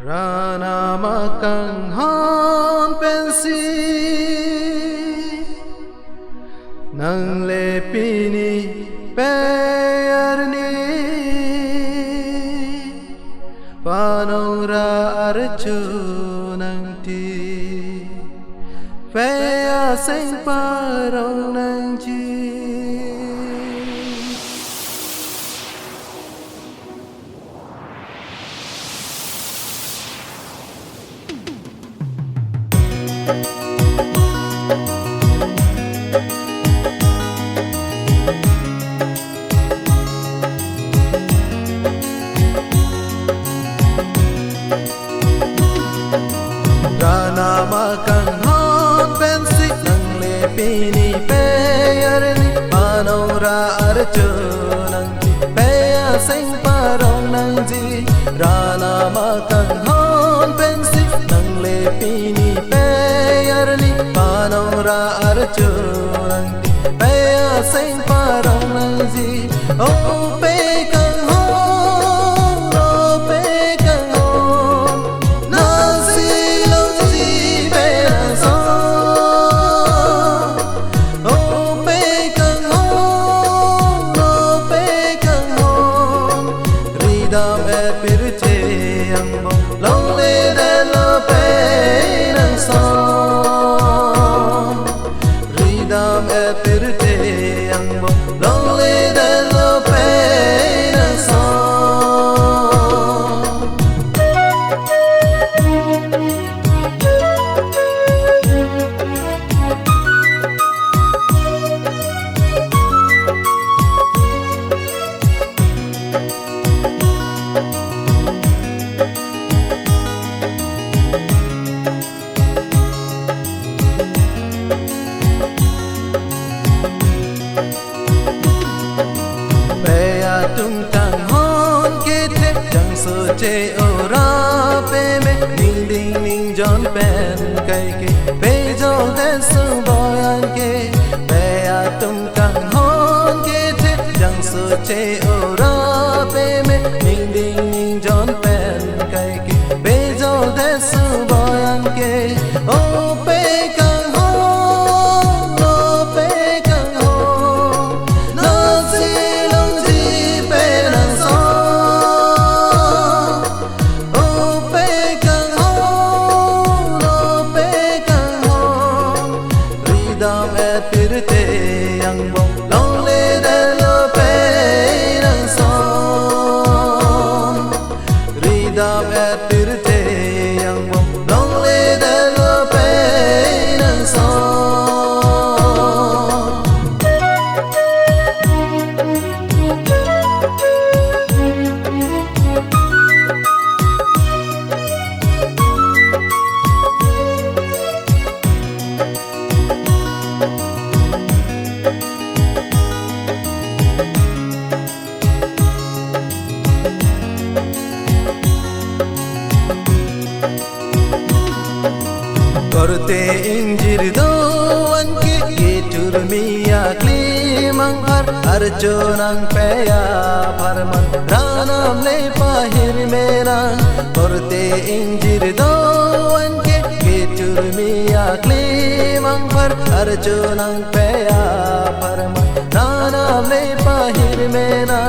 Rana makang hon pensi nang lepini peyarni panora archu nang ti peya sing parong nang ji Rana makang hon pensi nang lepini peyarni panora archu nang ji peya sing parong nang ji Rana makang hon pensi nang lepini peyarni panora archu nang ji peya sing parong nang ji oh pekang hon oh pekang hon nang si long ji peya song oh pekang hon ridam et pirche ang bong long le de lo pe nang song ridam et pirche ang bong long le de lo pe nang song tung tang hon ke the chẳng soche ora pe me ning ding ning jon pen kai ke pe jo de su boyan ke pe tung tang hon ke the chẳng soche ora pe me ning ding ning jon pen kai ke pe jo de su boyan ke oh pe kang hon oh pe kang hon no si long ji ridam et pirte ang bong long le de lo pe nang song ridam et pirte ang bong long le de lo pe nang song korte injir do anke getur miya klimang har arjonang peya parman ranam le pahir mera korte injir do anke getur miya klimang har arjonang peya parman ranam le pahir mera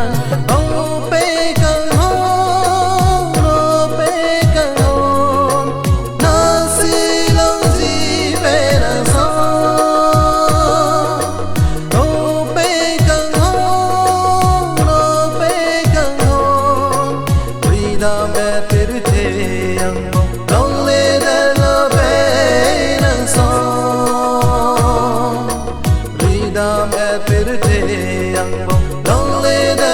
oh pekang ridam et pirche ang bong long le de lo pe nang song ridam et pirche ang bong long le de